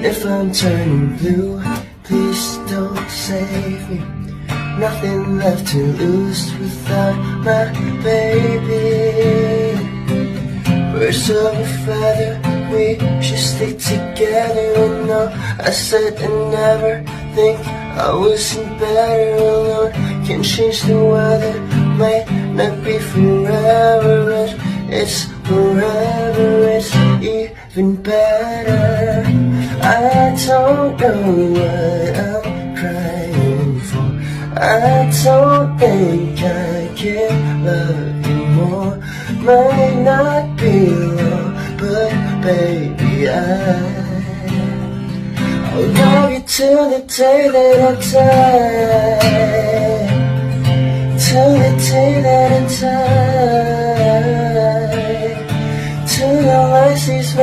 If I'm turning blue, please don't save me. Nothing left to lose without my baby. Birds of a feather, we should stick together. And no, I said I never think I wasn't better alone. Can change the weather, might not be forever, but it's forever, it's even better. I don't know what I'm crying for. I don't think I can love you more. Might not be love, but baby I'll love you till the day that I die. Till the day that I die. Till your life sees